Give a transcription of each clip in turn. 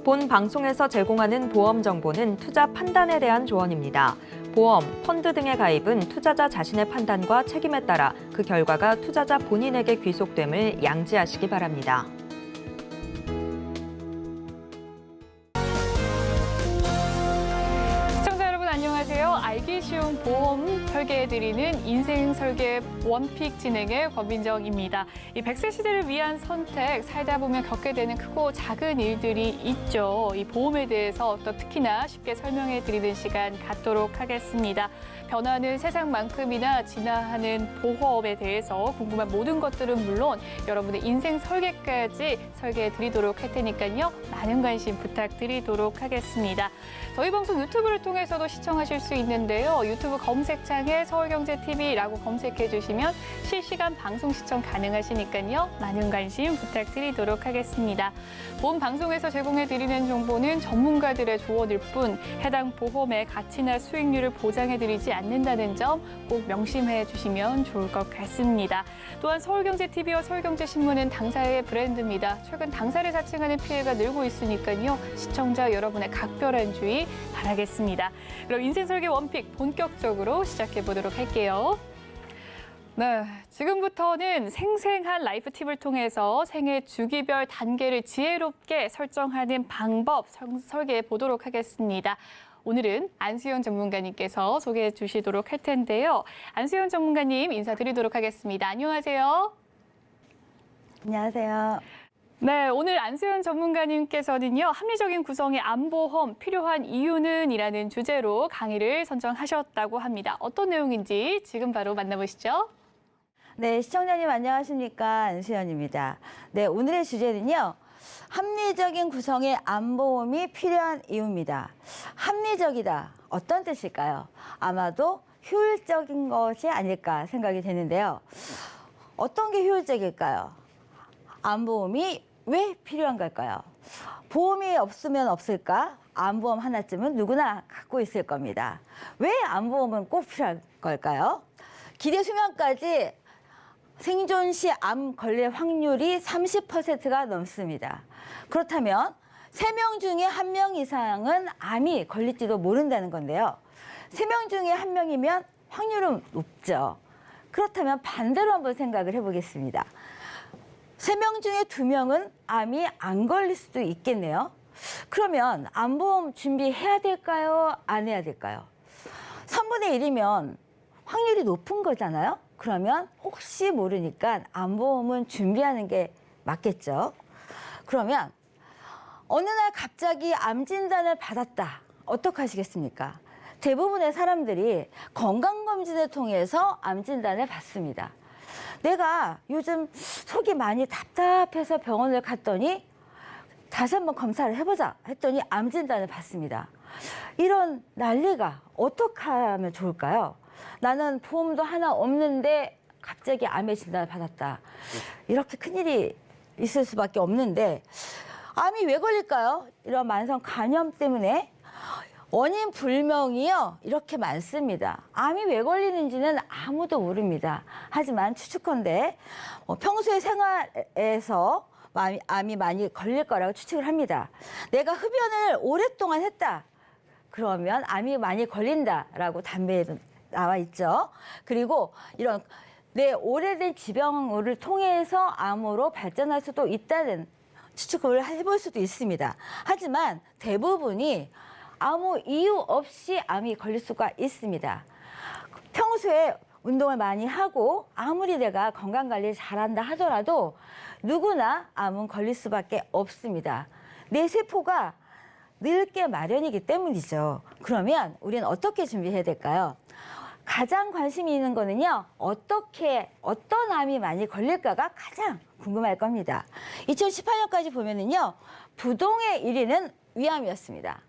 본 방송에서 제공하는 보험 정보는 투자 판단에 대한 조언입니다. 보험, 펀드 등의 가입은 투자자 자신의 판단과 책임에 따라 그 결과가 투자자 본인에게 귀속됨을 양지하시기 바랍니다. 안녕하세요. 알기 쉬운 보험 설계해드리는 인생 설계 원픽 진행의 권민정입니다. 이 100세 시대를 위한 선택, 살다 보면 겪게 되는 크고 작은 일들이 있죠. 이 보험에 대해서 또 특히나 쉽게 설명해드리는 시간 갖도록 하겠습니다. 변화하는 세상만큼이나 진화하는 보험에 대해서 궁금한 모든 것들은 물론 여러분의 인생 설계까지 설계해드리도록 할 테니까요. 많은 관심 부탁드리도록 하겠습니다. 저희 방송 유튜브를 통해서도 시청하실 수 있는데요. 유튜브 검색창에 서울경제TV라고 검색해 주시면 실시간 방송 시청 가능하시니까요. 많은 관심 부탁드리도록 하겠습니다. 보험 방송에서 제공해드리는 정보는 전문가들의 조언일 뿐 해당 보험의 가치나 수익률을 보장해드리지 않는다는 점 꼭 명심해 주시면 좋을 것 같습니다. 또한 서울경제TV와 서울경제신문은 당사의 브랜드입니다. 최근 당사를 사칭하는 피해가 늘고 있으니까요. 시청자 여러분의 각별한 주의 바라겠습니다. 그럼 인생설계 원픽 본격적으로 시작해 보도록 할게요. 네, 지금부터는 생생한 라이프 팁을 통해서 생애 주기별 단계를 지혜롭게 설정하는 방법 설계해 보도록 하겠습니다. 오늘은 안수연 전문가님께서 소개해 주시도록 할 텐데요. 안수연 전문가님 인사드리도록 하겠습니다. 안녕하세요. 안녕하세요. 네, 오늘 안수연 전문가님께서는요. 합리적인 구성의 암보험 필요한 이유는 이라는 주제로 강의를 선정하셨다고 합니다. 어떤 내용인지 지금 바로 만나보시죠. 네, 시청자님 안녕하십니까? 안수연입니다. 네, 오늘의 주제는요. 합리적인 구성의 암보험이 필요한 이유입니다. 합리적이다. 어떤 뜻일까요? 아마도 효율적인 것이 아닐까 생각이 되는데요. 어떤 게 효율적일까요? 암보험이 왜 필요한 걸까요? 보험이 없으면 없을까? 암보험 하나쯤은 누구나 갖고 있을 겁니다. 왜 암보험은 꼭 필요한 걸까요? 기대 수명까지 생존 시 암 걸릴 확률이 30%가 넘습니다. 그렇다면 3명 중에 1명 이상은 암이 걸릴지도 모른다는 건데요. 3명 중에 1명이면 확률은 높죠. 그렇다면 반대로 한번 생각을 해보겠습니다. 3명 중에 2명은 암이 안 걸릴 수도 있겠네요. 그러면 암보험 준비해야 될까요? 안 해야 될까요? 3분의 1이면 확률이 높은 거잖아요. 그러면 혹시 모르니까 암보험은 준비하는 게 맞겠죠. 그러면 어느 날 갑자기 암 진단을 받았다. 어떻게 하시겠습니까? 대부분의 사람들이 건강검진을 통해서 암 진단을 받습니다. 내가 요즘 속이 많이 답답해서 병원을 갔더니 다시 한번 검사를 해보자 했더니 암 진단을 받습니다. 이런 난리가 어떻게 하면 좋을까요? 나는 보험도 하나 없는데 갑자기 암의 진단을 받았다. 이렇게 큰일이 있을 수밖에 없는데 암이 왜 걸릴까요? 이런 만성 간염 때문에 원인 불명이요 이렇게 많습니다. 암이 왜 걸리는지는 아무도 모릅니다. 하지만 추측컨대 평소의 생활에서 암이 많이 걸릴 거라고 추측을 합니다. 내가 흡연을 오랫동안 했다. 그러면 암이 많이 걸린다라고 담배에 나와 있죠. 그리고 이런 내 오래된 지병을 통해서 암으로 발전할 수도 있다는 추측을 해볼 수도 있습니다. 하지만 대부분이 아무 이유 없이 암이 걸릴 수가 있습니다. 평소에 운동을 많이 하고 아무리 내가 건강관리를 잘한다 하더라도 누구나 암은 걸릴 수밖에 없습니다. 내 세포가 늙게 마련이기 때문이죠. 그러면 우리는 어떻게 준비해야 될까요? 가장 관심이 있는 거는요. 어떤 암이 많이 걸릴까가 가장 궁금할 겁니다. 2018년까지 보면은요. 부동의 1위는 위암이었습니다.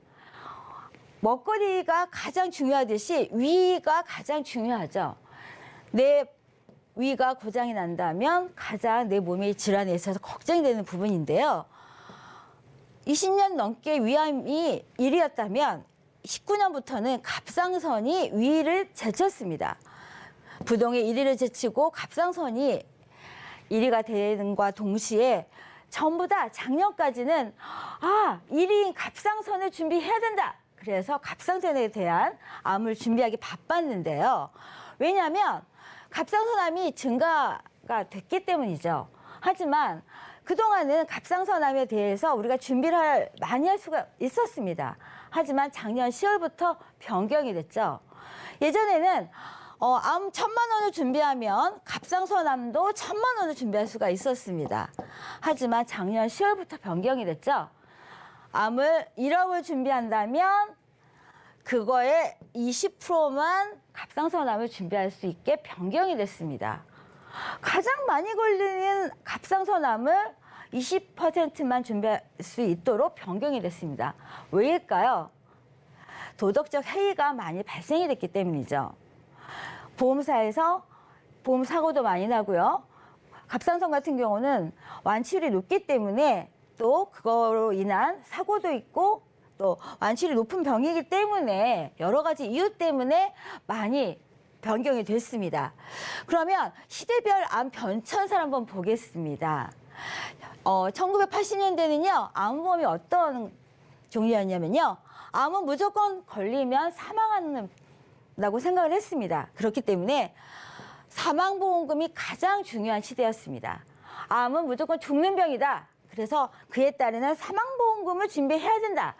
먹거리가 가장 중요하듯이 위가 가장 중요하죠. 내 위가 고장이 난다면 가장 내 몸의 질환에 있어서 걱정이 되는 부분인데요. 20년 넘게 위암이 1위였다면 19년부터는 갑상선이 위를 제쳤습니다. 부동의 1위를 제치고 갑상선이 1위가 되는과 동시에 전부 다 작년까지는 1인 갑상선을 준비해야 된다. 그래서 갑상선에 대한 암을 준비하기 바빴는데요. 왜냐하면 갑상선암이 증가가 됐기 때문이죠. 하지만 그동안은 갑상선암에 대해서 우리가 준비를 많이 할 수가 있었습니다. 하지만 작년 10월부터 변경이 됐죠. 예전에는 암 1,000만 원을 준비하면 갑상선암도 1,000만 원을 준비할 수가 있었습니다. 하지만 작년 10월부터 변경이 됐죠. 암을 1억을 준비한다면 그거의 20%만 갑상선암을 준비할 수 있게 변경이 됐습니다. 가장 많이 걸리는 갑상선암을 20%만 준비할 수 있도록 변경이 됐습니다. 왜일까요? 도덕적 해이가 많이 발생이 됐기 때문이죠. 보험사에서 보험 사고도 많이 나고요. 갑상선 같은 경우는 완치율이 높기 때문에 또 그거로 인한 사고도 있고 또 완치율이 높은 병이기 때문에 여러 가지 이유 때문에 많이 변경이 됐습니다. 그러면 시대별 암 변천사를 한번 보겠습니다. 1980년대는요, 암보험이 어떤 종류였냐면요. 암은 무조건 걸리면 사망한다고 생각을 했습니다. 그렇기 때문에 사망보험금이 가장 중요한 시대였습니다. 암은 무조건 죽는 병이다. 그래서 그에 따르는 사망보험금을 준비해야 된다.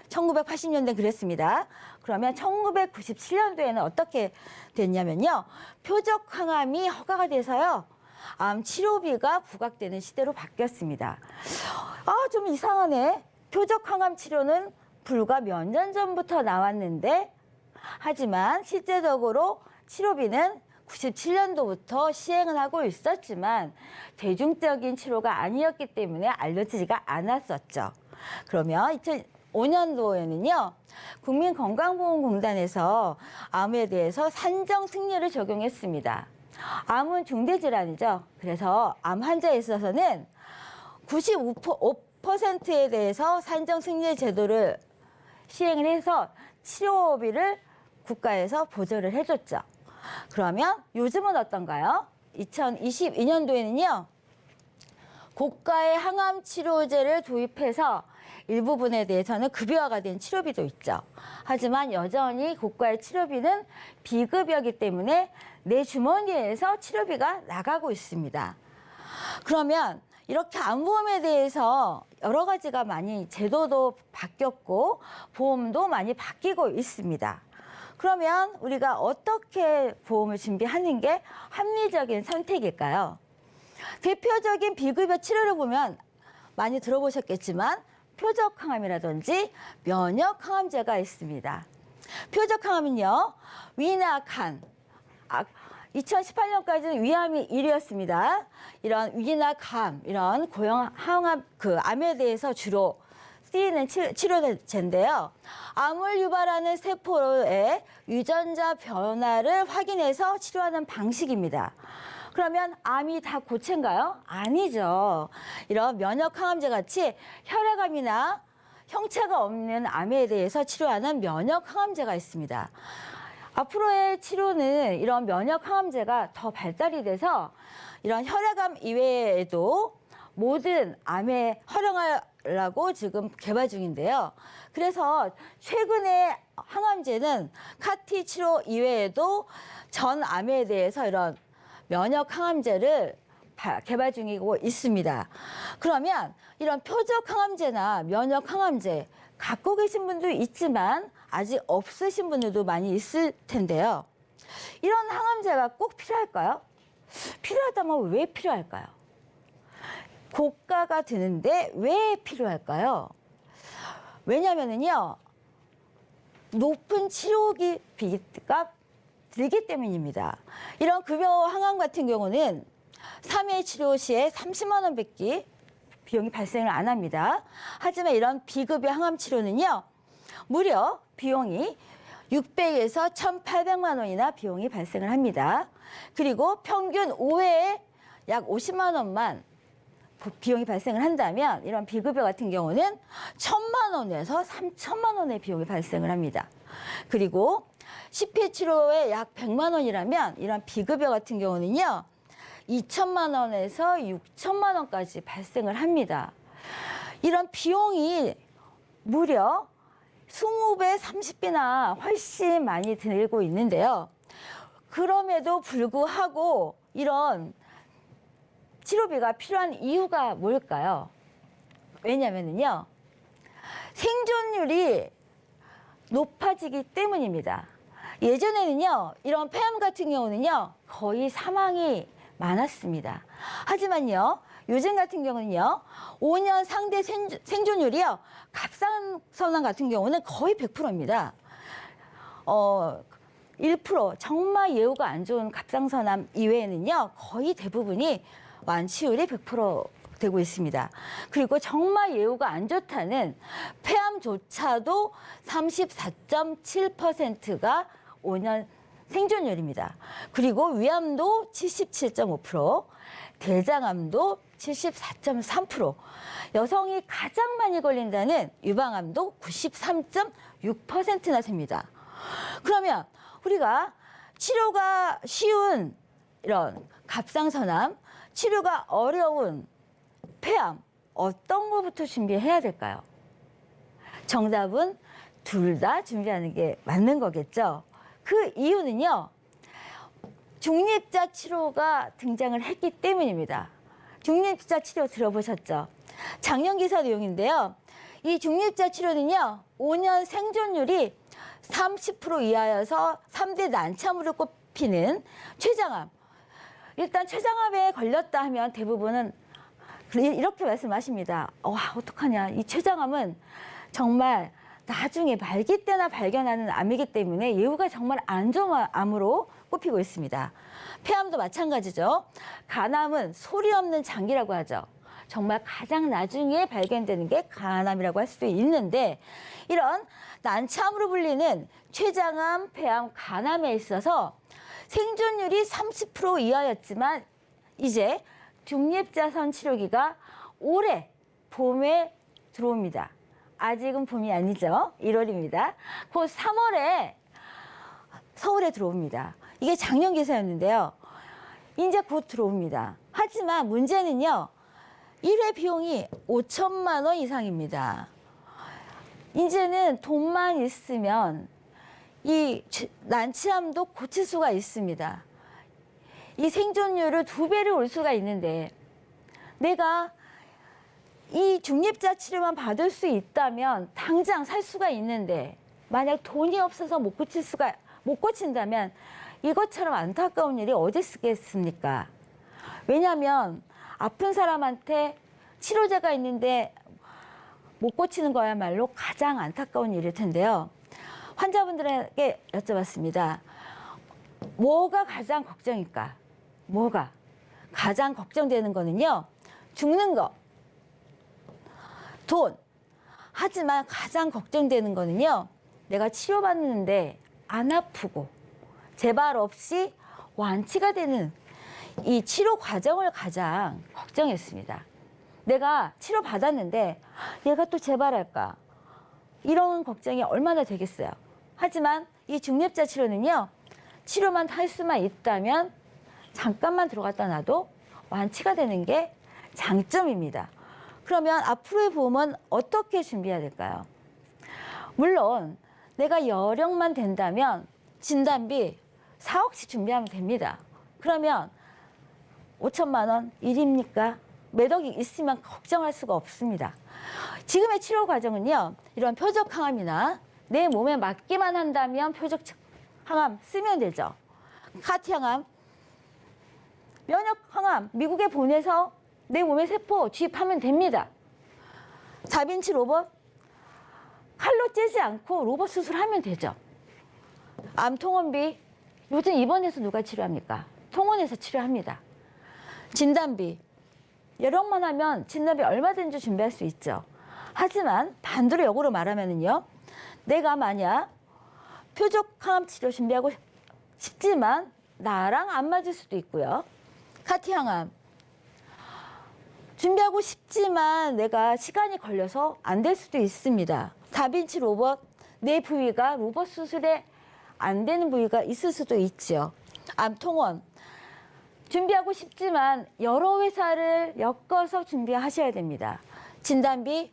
1980년대 그랬습니다. 그러면 1997년도에는 어떻게 됐냐면요. 표적 항암이 허가가 돼서요. 암 치료비가 부과되는 시대로 바뀌었습니다. 좀 이상하네. 표적 항암 치료는 불과 몇 년 전부터 나왔는데 하지만 실제적으로 치료비는 97년도부터 시행을 하고 있었지만 대중적인 치료가 아니었기 때문에 알려지지가 않았었죠. 그러면 2005년도에는요. 국민건강보험공단에서 암에 대해서 산정 승려를 적용했습니다. 암은 중대질환이죠. 그래서 암 환자에 있어서는 95%에 대해서 산정 승려 제도를 시행을 해서 치료비를 국가에서 보조를 해줬죠. 그러면 요즘은 어떤가요? 2022년도에는요. 고가의 항암 치료제를 도입해서 일부분에 대해서는 급여화가 된 치료비도 있죠. 하지만 여전히 고가의 치료비는 비급여이기 때문에 내 주머니에서 치료비가 나가고 있습니다. 그러면 이렇게 암보험에 대해서 여러 가지가 많이 제도도 바뀌었고 보험도 많이 바뀌고 있습니다. 그러면 우리가 어떻게 보험을 준비하는 게 합리적인 선택일까요? 대표적인 비급여 치료를 보면 많이 들어보셨겠지만 표적항암이라든지 면역항암제가 있습니다. 표적항암은요, 위나 간, 2018년까지는 위암이 1위였습니다. 이런 위나 간, 이런 고형 항암, 암에 대해서 주로 쓰이는 치료제인데요. 암을 유발하는 세포의 유전자 변화를 확인해서 치료하는 방식입니다. 그러면 암이 다 고체인가요? 아니죠. 이런 면역항암제 같이 혈액암이나 형체가 없는 암에 대해서 치료하는 면역항암제가 있습니다. 앞으로의 치료는 이런 면역항암제가 더 발달이 돼서 이런 혈액암 이외에도 모든 암에 활용하려고 지금 개발 중인데요. 그래서 최근에 항암제는 카티 치료 이외에도 전 암에 대해서 이런 면역 항암제를 개발 중이고 있습니다. 그러면 이런 표적 항암제나 면역 항암제 갖고 계신 분도 있지만 아직 없으신 분들도 많이 있을 텐데요. 이런 항암제가 꼭 필요할까요? 필요하다면 왜 필요할까요? 고가가 드는데 왜 필요할까요? 왜냐면은요, 높은 치료비가 들기 때문입니다. 이런 급여 항암 같은 경우는 3회 치료 시에 30만 원 밖에 비용이 발생을 안 합니다. 하지만 이런 비급여 항암 치료는요, 무려 비용이 600에서 1,800만 원이나 비용이 발생을 합니다. 그리고 평균 5회에 약 50만 원만 비용이 발생을 한다면 이런 비급여 같은 경우는 1,000만 원에서 3,000만 원의 비용이 발생을 합니다. 그리고 10회 치료에 약 100만 원이라면 이런 비급여 같은 경우는요, 2천만 원에서 6천만 원까지 발생을 합니다. 이런 비용이 무려 20배, 30배나 훨씬 많이 들고 있는데요. 그럼에도 불구하고 이런 치료비가 필요한 이유가 뭘까요? 왜냐면요, 생존율이 높아지기 때문입니다. 예전에는요, 이런 폐암 같은 경우는요, 거의 사망이 많았습니다. 하지만요, 요즘 같은 경우는요, 5년 상대 생존율이요, 갑상선암 같은 경우는 거의 100%입니다. 1% 정말 예후가 안 좋은 갑상선암 이외에는요, 거의 대부분이 완치율이 100% 되고 있습니다. 그리고 정말 예후가 안 좋다는 폐암조차도 34.7%가 5년 생존율입니다. 그리고 위암도 77.5%, 대장암도 74.3%, 여성이 가장 많이 걸린다는 유방암도 93.6%나 됩니다. 그러면 우리가 치료가 쉬운 이런 갑상선암, 치료가 어려운 폐암, 어떤 것부터 준비해야 될까요? 정답은 둘 다 준비하는 게 맞는 거겠죠. 그 이유는요, 중립자 치료가 등장을 했기 때문입니다. 중립자 치료 들어보셨죠? 작년 기사 내용인데요. 이 중립자 치료는요, 5년 생존율이 30% 이하여서 3대 난참으로 꼽히는 췌장암. 일단 췌장암에 걸렸다 하면 대부분은 이렇게 말씀하십니다. 와, 어떡하냐. 이 췌장암은 정말 나중에 말기 때나 발견하는 암이기 때문에 예후가 정말 안 좋은 암으로 꼽히고 있습니다. 폐암도 마찬가지죠. 간암은 소리 없는 장기라고 하죠. 정말 가장 나중에 발견되는 게 간암이라고 할 수도 있는데, 이런 난참으로 불리는 췌장암, 폐암, 간암에 있어서 생존율이 30% 이하였지만 이제 중립자선 치료기가 올해 봄에 들어옵니다. 아직은 봄이 아니죠. 1월입니다. 곧 3월에 서울에 들어옵니다. 이게 작년 기사였는데요. 이제 곧 들어옵니다. 하지만 문제는요, 1회 비용이 5천만 원 이상입니다. 이제는 돈만 있으면 이 난치암도 고칠 수가 있습니다. 이 생존율을 2배를 올 수가 있는데, 내가 이 중립자 치료만 받을 수 있다면 당장 살 수가 있는데, 만약 돈이 없어서 못 고친다면 이것처럼 안타까운 일이 어디 있겠습니까? 왜냐하면 아픈 사람한테 치료제가 있는데 못 고치는 거야말로 가장 안타까운 일일 텐데요. 환자분들에게 여쭤봤습니다. 뭐가 가장 걱정일까? 뭐가? 가장 걱정되는 거는요, 죽는 거, 돈. 하지만 가장 걱정되는 거는요, 내가 치료받는데 안 아프고 재발 없이 완치가 되는 이 치료 과정을 가장 걱정했습니다. 내가 치료받았는데 얘가 또 재발할까? 이런 걱정이 얼마나 되겠어요. 하지만 이 중립자 치료는요, 치료만 할 수만 있다면 잠깐만 들어갔다 놔도 완치가 되는 게 장점입니다. 그러면 앞으로의 보험은 어떻게 준비해야 될까요? 물론 내가 여력만 된다면 진단비 4억씩 준비하면 됩니다. 그러면 5천만 원 일입니까? 몇 억이 있으면 걱정할 수가 없습니다. 지금의 치료 과정은요, 이런 표적 항암이나 내 몸에 맞기만 한다면 표적 항암 쓰면 되죠. 카티 항암, 면역 항암 미국에 보내서 내 몸에 세포 주입하면 됩니다. 다빈치 로봇, 칼로 째지 않고 로봇 수술하면 되죠. 암 통원비, 요즘 입원해서 누가 치료합니까? 통원에서 치료합니다. 진단비, 여력만 하면 진단비 얼마든지 준비할 수 있죠. 하지만 반대로 역으로 말하면요, 내가 만약 표적 항암 치료 준비하고 싶지만 나랑 안 맞을 수도 있고요. 카티 항암 준비하고 싶지만 내가 시간이 걸려서 안 될 수도 있습니다. 다빈치 로봇, 내 부위가 로봇 수술에 안 되는 부위가 있을 수도 있죠. 암 통원 준비하고 싶지만 여러 회사를 엮어서 준비하셔야 됩니다. 진단비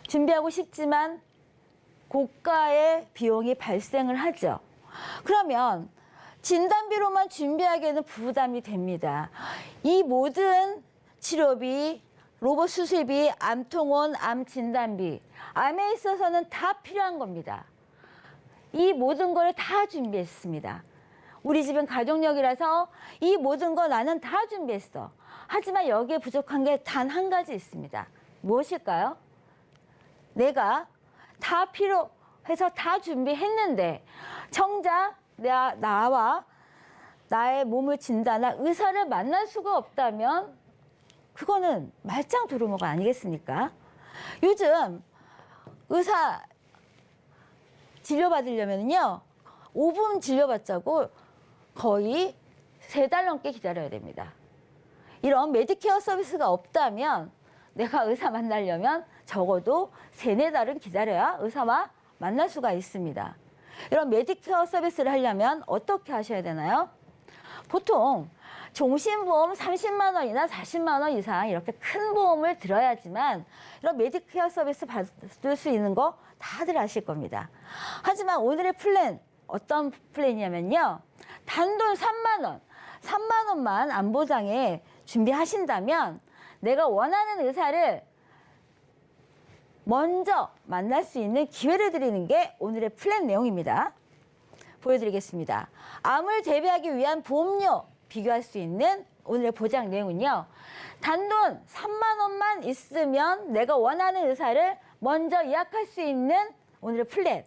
준비하고 싶지만 고가의 비용이 발생을 하죠. 그러면 진단비로만 준비하기에는 부담이 됩니다. 이 모든 치료비, 로봇 수술비, 암통원, 암 진단비, 암에 있어서는 다 필요한 겁니다. 이 모든 걸 다 준비했습니다. 우리 집은 가족력이라서 이 모든 거 나는 다 준비했어. 하지만 여기에 부족한 게 단 한 가지 있습니다. 무엇일까요? 내가 다 필요해서 다 준비했는데 정작 나와 나의 몸을 진단할 의사를 만날 수가 없다면 그거는 말짱 도루묵 아니겠습니까? 요즘 의사 진료받으려면요 5분 진료받자고 거의 3달 넘게 기다려야 됩니다. 이런 메디케어 서비스가 없다면 내가 의사 만나려면 적어도 3-4달은 기다려야 의사와 만날 수가 있습니다. 이런 메디케어 서비스를 하려면 어떻게 하셔야 되나요? 보통 종신보험 30만 원이나 40만 원 이상 이렇게 큰 보험을 들어야지만 이런 메디케어 서비스 받을 수 있는 거 다들 아실 겁니다. 하지만 오늘의 플랜 어떤 플랜이냐면요. 단돈 3만 원, 3만 원만 안보장에 준비하신다면 내가 원하는 의사를 먼저 만날 수 있는 기회를 드리는 게 오늘의 플랜 내용입니다. 보여드리겠습니다. 암을 대비하기 위한 보험료 비교할 수 있는 오늘의 보장 내용은요. 단돈 3만 원만 있으면 내가 원하는 의사를 먼저 예약할 수 있는 오늘의 플랜.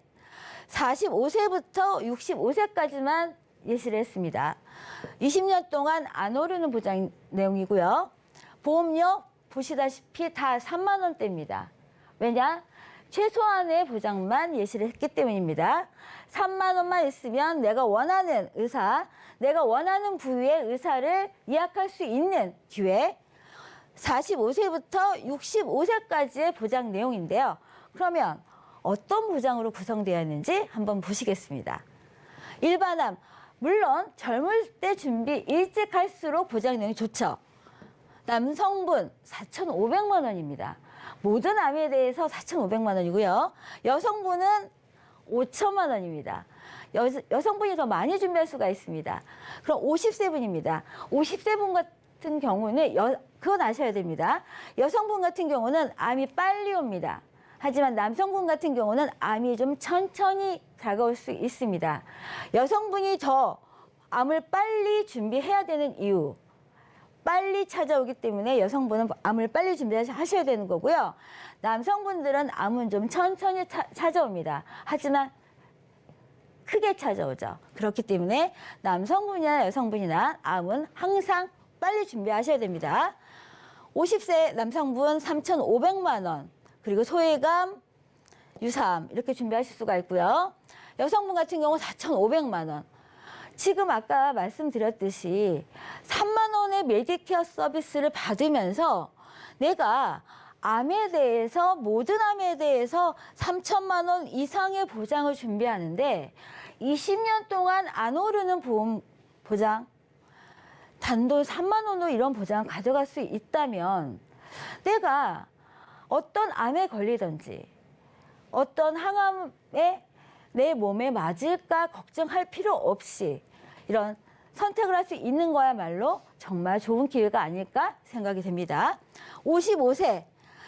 45세부터 65세까지만 예시를 했습니다. 20년 동안 안 오르는 보장 내용이고요. 보험료 보시다시피 다 3만 원대입니다. 왜냐? 최소한의 보장만 예시를 했기 때문입니다. 3만 원만 있으면 내가 원하는 의사, 내가 원하는 부위의 의사를 예약할 수 있는 기회. 45세부터 65세까지의 보장 내용인데요. 그러면 어떤 보장으로 구성되어 있는지 한번 보시겠습니다. 일반암, 물론 젊을 때 준비 일찍 할수록 보장 내용이 좋죠. 남성분 4,500만 원입니다. 모든 암에 대해서 4,500만 원이고요. 여성분은 5천만 원입니다. 여성분이 더 많이 준비할 수가 있습니다. 그럼 50세 분입니다. 50세 분 같은 경우는 그건 아셔야 됩니다. 여성분 같은 경우는 암이 빨리 옵니다. 하지만 남성분 같은 경우는 암이 좀 천천히 다가올 수 있습니다. 여성분이 더 암을 빨리 준비해야 되는 이유, 빨리 찾아오기 때문에 여성분은 암을 빨리 준비하셔야 되는 거고요. 남성분들은 암은 좀 천천히 찾아옵니다. 하지만 크게 찾아오죠. 그렇기 때문에 남성분이나 여성분이나 암은 항상 빨리 준비하셔야 됩니다. 50세 남성분 3,500만 원, 그리고 소외감, 유사암 이렇게 준비하실 수가 있고요. 여성분 같은 경우 4,500만 원. 지금 아까 말씀드렸듯이 3만 원의 메디케어 서비스를 받으면서 내가 암에 대해서 모든 암에 대해서 3천만 원 이상의 보장을 준비하는데 20년 동안 안 오르는 보험 보장 단돈 3만 원으로 이런 보장을 가져갈 수 있다면 내가 어떤 암에 걸리든지 어떤 항암에 내 몸에 맞을까 걱정할 필요 없이 이런 선택을 할 수 있는 거야말로 정말 좋은 기회가 아닐까 생각이 됩니다. 55세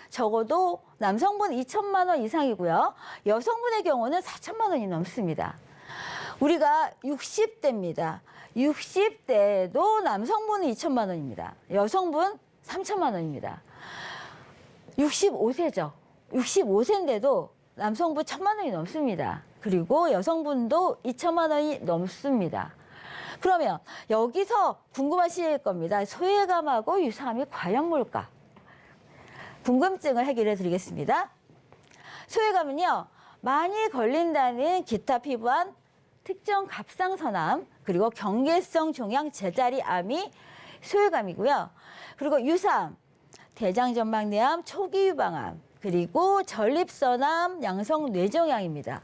적어도 남성분 2천만 원 이상이고요. 여성분의 경우는 4천만 원이 넘습니다. 우리가 60대입니다. 60대도 남성분은 2천만 원입니다. 여성분 3천만 원입니다. 65세죠. 65세인데도 남성분 1천만 원이 넘습니다. 그리고 여성분도 2천만 원이 넘습니다. 그러면 여기서 궁금하실 겁니다. 소외감하고 유사암이 과연 뭘까? 궁금증을 해결해 드리겠습니다. 소외감은요, 많이 걸린다는 기타 피부암, 특정 갑상선암, 그리고 경계성 종양 제자리 암이 소외감이고요. 그리고 유사암, 대장전망내암, 초기 유방암, 그리고 전립선암, 양성 뇌종양입니다.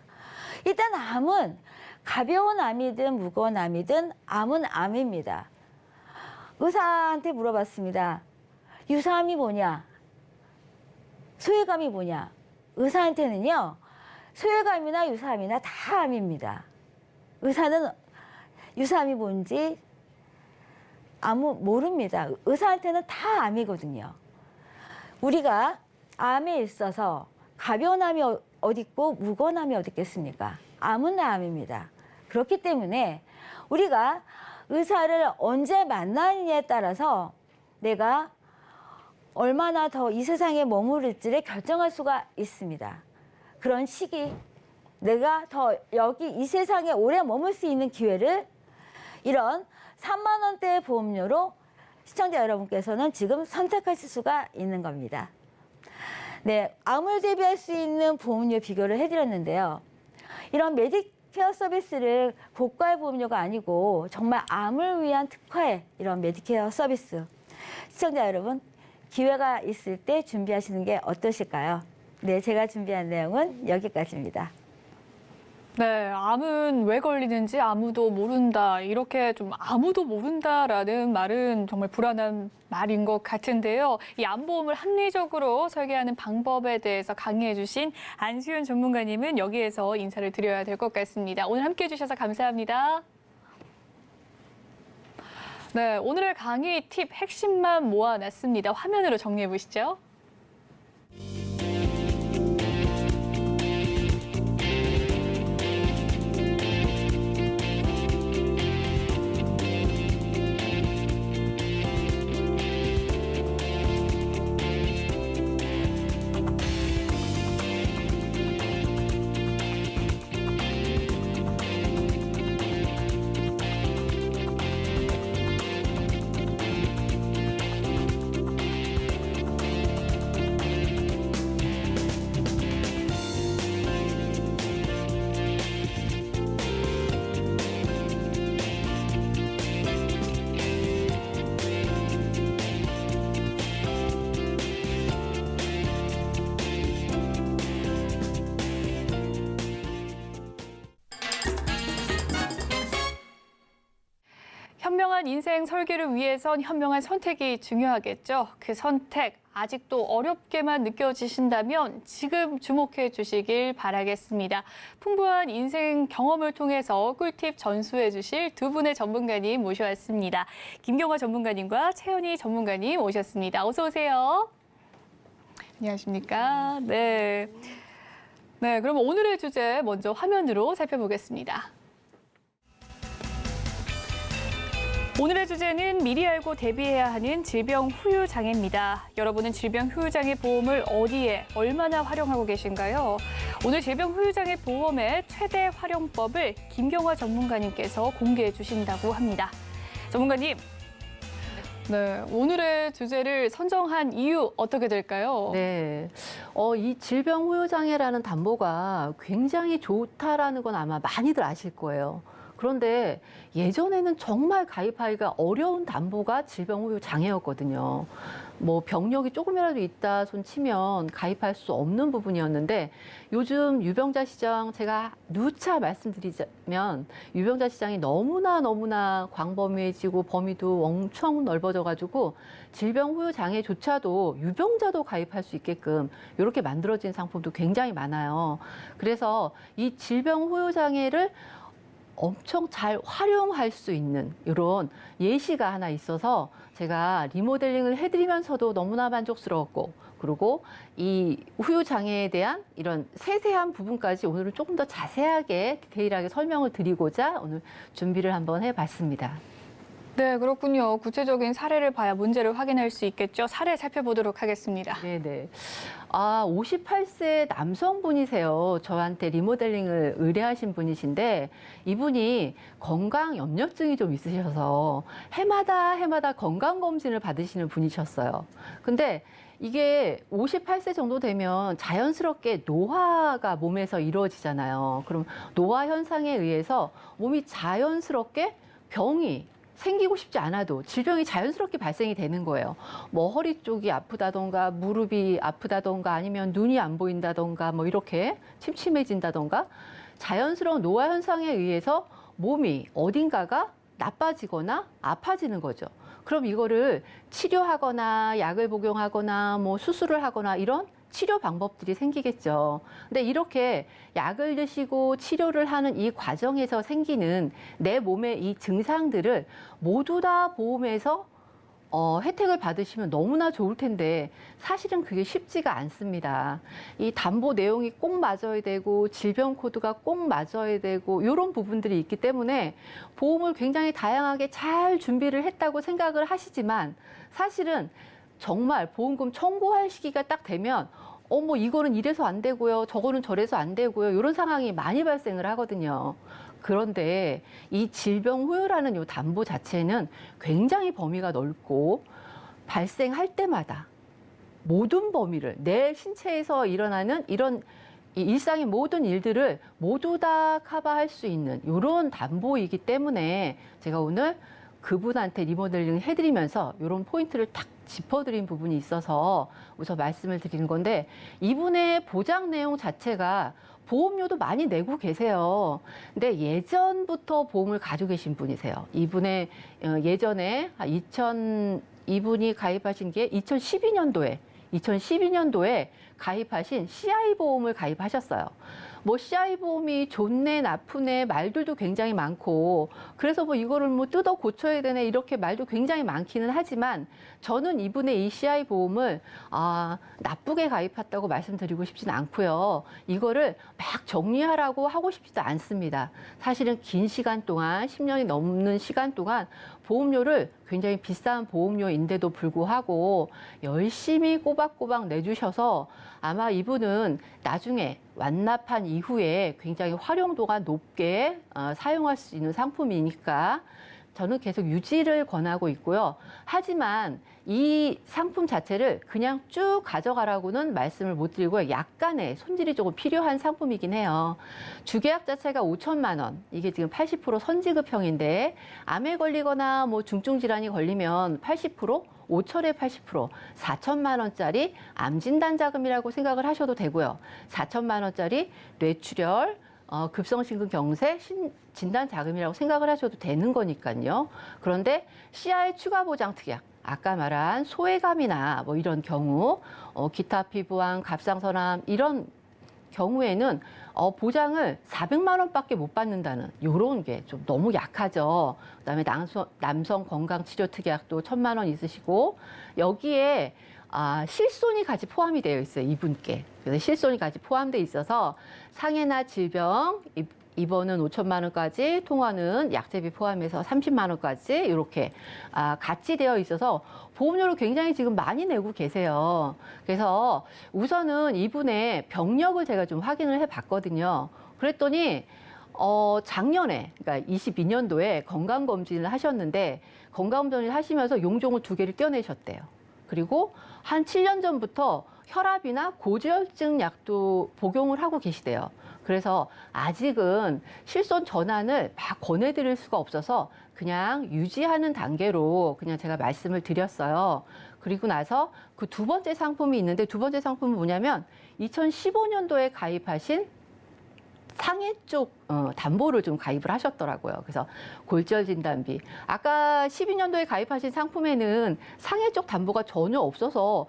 일단 암은 가벼운 암이든 무거운 암이든 암은 암입니다. 의사한테 물어봤습니다. 유사암이 뭐냐? 소외감이 뭐냐? 의사한테는요, 소외감이나 유사암이나 다 암입니다. 의사는 유사암이 뭔지 모릅니다. 의사한테는 다 암이거든요. 우리가 암에 있어서 가벼운 암이 어디 있고 무거운 암이 어디 있겠습니까? 암은 암입니다. 그렇기 때문에 우리가 의사를 언제 만나느냐에 따라서 내가 얼마나 더 이 세상에 머무를지를 결정할 수가 있습니다. 그런 시기, 내가 더 여기 이 세상에 오래 머물 수 있는 기회를 이런 3만 원대의 보험료로 시청자 여러분께서는 지금 선택하실 수가 있는 겁니다. 네, 암을 대비할 수 있는 보험료 비교를 해드렸는데요. 이런 메디케어 서비스를 고가의 보험료가 아니고 정말 암을 위한 특화의 이런 메디케어 서비스. 시청자 여러분, 기회가 있을 때 준비하시는 게 어떠실까요? 네, 제가 준비한 내용은 여기까지입니다. 네, 암은 왜 걸리는지 아무도 모른다. 이렇게 좀 아무도 모른다라는 말은 정말 불안한 말인 것 같은데요. 이 암보험을 합리적으로 설계하는 방법에 대해서 강의해 주신 안수연 전문가님은 여기에서 인사를 드려야 될 것 같습니다. 오늘 함께해 주셔서 감사합니다. 네, 오늘의 강의 팁 핵심만 모아놨습니다. 화면으로 정리해 보시죠. 현명한 인생 설계를 위해선 현명한 선택이 중요하겠죠. 그 선택 아직도 어렵게만 느껴지신다면 지금 주목해 주시길 바라겠습니다. 풍부한 인생 경험을 통해서 꿀팁 전수해 주실 두 분의 전문가님 모셔왔습니다. 김경화 전문가님과 최현희 전문가님 오셨습니다. 어서 오세요. 안녕하십니까? 네. 네, 그럼 오늘의 주제 먼저 화면으로 살펴보겠습니다. 오늘의 주제는 미리 알고 대비해야 하는 질병 후유 장애입니다. 여러분은 질병 후유 장애 보험을 어디에 얼마나 활용하고 계신가요? 오늘 질병 후유 장애 보험의 최대 활용법을 김경화 전문가님께서 공개해 주신다고 합니다. 전문가님, 네, 오늘의 주제를 선정한 이유 어떻게 될까요? 네, 이 질병 후유 장애라는 담보가 굉장히 좋다라는 건 아마 많이들 아실 거예요. 그런데 예전에는 정말 가입하기가 어려운 담보가 질병 후유 장애였거든요. 뭐 병력이 조금이라도 있다 손 치면 가입할 수 없는 부분이었는데 요즘 유병자 시장 제가 누차 말씀드리자면 유병자 시장이 너무나 광범위해지고 범위도 엄청 넓어져 가지고 질병 후유 장애조차도 유병자도 가입할 수 있게끔 이렇게 만들어진 상품도 굉장히 많아요. 그래서 이 질병 후유 장애를 엄청 잘 활용할 수 있는 이런 예시가 하나 있어서 제가 리모델링을 해드리면서도 너무나 만족스러웠고 그리고 이 후유 장애에 대한 이런 세세한 부분까지 오늘은 조금 더 자세하게 디테일하게 설명을 드리고자 오늘 준비를 한번 해봤습니다. 네, 그렇군요. 구체적인 사례를 봐야 문제를 확인할 수 있겠죠. 사례 살펴보도록 하겠습니다. 네네. 58세 남성분이세요. 저한테 리모델링을 의뢰하신 분이신데 이분이 건강 염려증이 좀 있으셔서 해마다 건강검진을 받으시는 분이셨어요. 근데 이게 58세 정도 되면 자연스럽게 노화가 몸에서 이루어지잖아요. 그럼 노화 현상에 의해서 몸이 자연스럽게 병이 생기고 싶지 않아도 질병이 자연스럽게 발생이 되는 거예요. 뭐 허리 쪽이 아프다던가 무릎이 아프다던가 아니면 눈이 안 보인다던가 뭐 이렇게 침침해진다던가 자연스러운 노화 현상에 의해서 몸이 어딘가가 나빠지거나 아파지는 거죠. 그럼 이거를 치료하거나 약을 복용하거나 뭐 수술을 하거나 이런 치료 방법들이 생기겠죠. 근데 이렇게 약을 드시고 치료를 하는 이 과정에서 생기는 내 몸의 이 증상들을 모두 다 보험에서 혜택을 받으시면 너무나 좋을 텐데 사실은 그게 쉽지가 않습니다. 이 담보 내용이 꼭 맞아야 되고 질병 코드가 꼭 맞아야 되고 이런 부분들이 있기 때문에 보험을 굉장히 다양하게 잘 준비를 했다고 생각을 하시지만 사실은 정말 보험금 청구할 시기가 딱 되면 뭐 이거는 이래서 안 되고요. 저거는 저래서 안 되고요. 이런 상황이 많이 발생을 하거든요. 그런데 이 질병 후유라는 이 담보 자체는 굉장히 범위가 넓고 발생할 때마다 모든 범위를 내 신체에서 일어나는 이런 이 일상의 모든 일들을 모두 다 커버할 수 있는 이런 담보이기 때문에 제가 오늘 그분한테 리모델링 해드리면서 이런 포인트를 딱 짚어드린 부분이 있어서 우선 말씀을 드리는 건데 이분의 보장 내용 자체가 보험료도 많이 내고 계세요. 근데 예전부터 보험을 가지고 계신 분이세요. 이분의 예전에 이분이 가입하신 게 2012년도에 가입하신 CI 보험을 가입하셨어요. 뭐 CI 보험이 좋네, 나쁘네 말들도 굉장히 많고 그래서 뭐 이거를 뭐 뜯어 고쳐야 되네 이렇게 말도 굉장히 많기는 하지만 저는 이분의 이 CI 보험을 나쁘게 가입했다고 말씀드리고 싶지는 않고요. 이거를 막 정리하라고 하고 싶지도 않습니다. 사실은 긴 시간 동안 10년이 넘는 시간 동안 보험료를 굉장히 비싼 보험료인데도 불구하고 열심히 꼬박꼬박 내주셔서 아마 이분은 나중에 완납한 이후에 굉장히 활용도가 높게 사용할 수 있는 상품이니까 저는 계속 유지를 권하고 있고요. 하지만 이 상품 자체를 그냥 쭉 가져가라고는 말씀을 못 드리고요. 약간의 손질이 조금 필요한 상품이긴 해요. 주계약 자체가 5천만 원, 이게 지금 80% 선지급형인데 암에 걸리거나 뭐 중증 질환이 걸리면 80%, 5천에 80%, 4천만 원짜리 암 진단 자금이라고 생각을 하셔도 되고요. 4천만 원짜리 뇌출혈, 급성심근경색 진단 자금이라고 생각을 하셔도 되는 거니까요. 그런데 CI 추가 보장 특약, 아까 말한 소외감이나 뭐 이런 경우, 기타 피부암, 갑상선암 이런 경우에는 보장을 400만 원밖에 못 받는다는 이런 게 좀 너무 약하죠. 그다음에 남성 건강치료 특약도 1,000만 원 있으시고 여기에 실손이 같이 포함이 되어 있어요. 이분께. 그래서 실손이 같이 포함되어 있어서 상해나 질병 입원은 5천만 원까지, 통화는 약제비 포함해서 30만 원까지 이렇게 같이 되어 있어서 보험료를 굉장히 지금 많이 내고 계세요. 그래서 우선은 이분의 병력을 제가 좀 확인을 해봤거든요. 그랬더니 작년에, 그러니까 22년도에 건강검진을 하셨는데 건강검진을 하시면서 용종을 2개를 떼어내셨대요. 그리고 한 7년 전부터 혈압이나 고지혈증 약도 복용을 하고 계시대요. 그래서 아직은 실손 전환을 막 권해드릴 수가 없어서 그냥 유지하는 단계로 그냥 제가 말씀을 드렸어요. 그리고 나서 그 두 번째 상품이 있는데 두 번째 상품은 뭐냐면 2015년도에 가입하신 상해 쪽 담보를 좀 가입을 하셨더라고요. 그래서 골절 진단비. 아까 12년도에 가입하신 상품에는 상해 쪽 담보가 전혀 없어서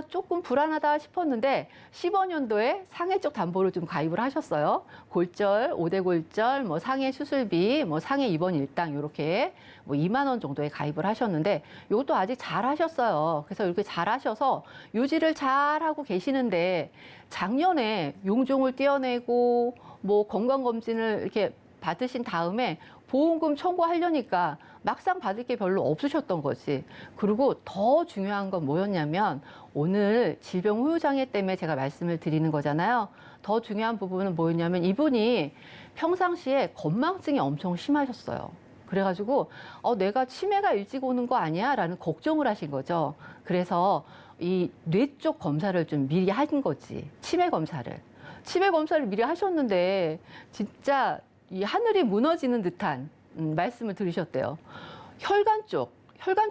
조금 불안하다 싶었는데 15년도에 상해 쪽 담보를 좀 가입을 하셨어요. 골절, 5대 골절, 뭐 상해 수술비, 뭐 상해 입원 일당 이렇게 뭐 2만 원 정도에 가입을 하셨는데 이것도 아직 잘 하셨어요. 그래서 이렇게 잘 하셔서 유지를 잘 하고 계시는데 작년에 용종을 떼어내고 뭐 건강검진을 이렇게 받으신 다음에 보험금 청구하려니까 막상 받을 게 별로 없으셨던 거지. 그리고 더 중요한 건 뭐였냐면 오늘 질병 후유장애 때문에 제가 말씀을 드리는 거잖아요. 더 중요한 부분은 뭐였냐면 이분이 평상시에 건망증이 엄청 심하셨어요. 그래가지고 내가 치매가 일찍 오는 거 아니야? 라는 걱정을 하신 거죠. 그래서 이 뇌 쪽 검사를 좀 미리 하신 거지. 치매 검사를 미리 하셨는데 진짜 이 하늘이 무너지는 듯한 말씀을 들으셨대요. 혈관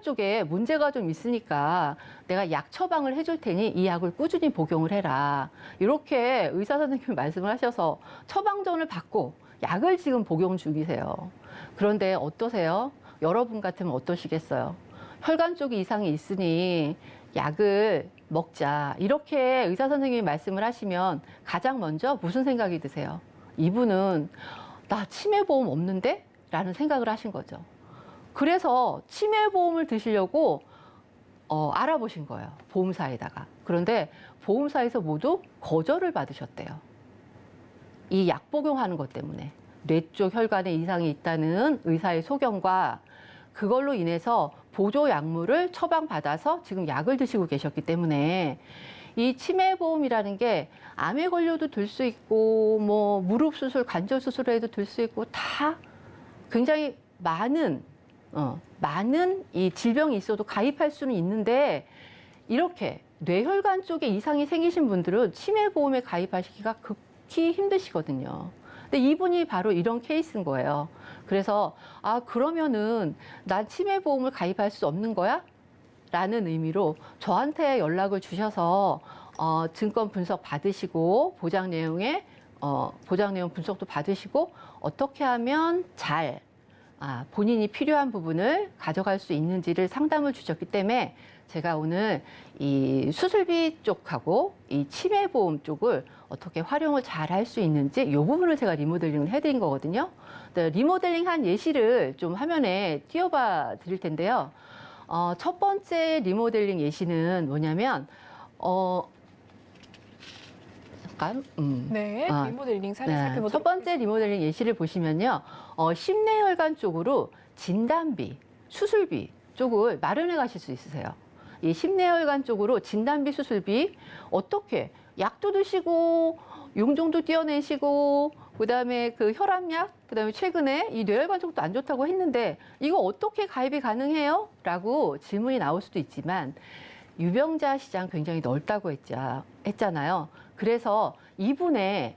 쪽에 문제가 좀 있으니까 내가 약 처방을 해줄 테니 이 약을 꾸준히 복용을 해라. 이렇게 의사 선생님이 말씀을 하셔서 처방전을 받고 약을 지금 복용 중이세요. 그런데 어떠세요? 여러분 같으면 어떠시겠어요? 혈관 쪽에 이상이 있으니 약을 먹자. 이렇게 의사 선생님이 말씀을 하시면 가장 먼저 무슨 생각이 드세요? 이분은 나 치매보험 없는데? 라는 생각을 하신 거죠. 그래서 치매보험을 드시려고 알아보신 거예요. 보험사에다가. 그런데 보험사에서 모두 거절을 받으셨대요. 이 약 복용하는 것 때문에. 뇌 쪽 혈관에 이상이 있다는 의사의 소견과 그걸로 인해서 보조 약물을 처방받아서 지금 약을 드시고 계셨기 때문에 이 치매보험이라는 게 암에 걸려도 들 수 있고 뭐 무릎 수술, 관절 수술을 해도 들 수 있고 다 굉장히 많은 이 질병이 있어도 가입할 수는 있는데 이렇게 뇌혈관 쪽에 이상이 생기신 분들은 치매보험에 가입하시기가 극히 힘드시거든요. 근데 이분이 바로 이런 케이스인 거예요. 그래서 그러면은 난 치매보험을 가입할 수 없는 거야? 라는 의미로 저한테 연락을 주셔서 증권 분석 받으시고 보장 내용 분석도 받으시고 어떻게 하면 잘 본인이 필요한 부분을 가져갈 수 있는지를 상담을 주셨기 때문에 제가 오늘 이 수술비 쪽하고 이 치매보험 쪽을 어떻게 활용을 잘 할 수 있는지 이 부분을 제가 리모델링을 해드린 거거든요. 리모델링한 예시를 좀 화면에 띄워봐 드릴 텐데요. 첫 번째 리모델링 예시는 뭐냐면 네, 리모델링 사례 네. 살펴보도록 첫 번째 리모델링 예시를 보시면요. 심내혈관 쪽으로 진단비, 수술비 쪽을 마련해 가실 수 있으세요. 이 심내혈관 쪽으로 진단비, 수술비 어떻게 약도 드시고 용종도 떼어내시고 그다음에 그 혈압약, 그다음에 최근에 이 뇌혈관 쪽도 안 좋다고 했는데 이거 어떻게 가입이 가능해요? 라고 질문이 나올 수도 있지만 유병자 시장 굉장히 넓다고 했잖아요. 그래서 이분의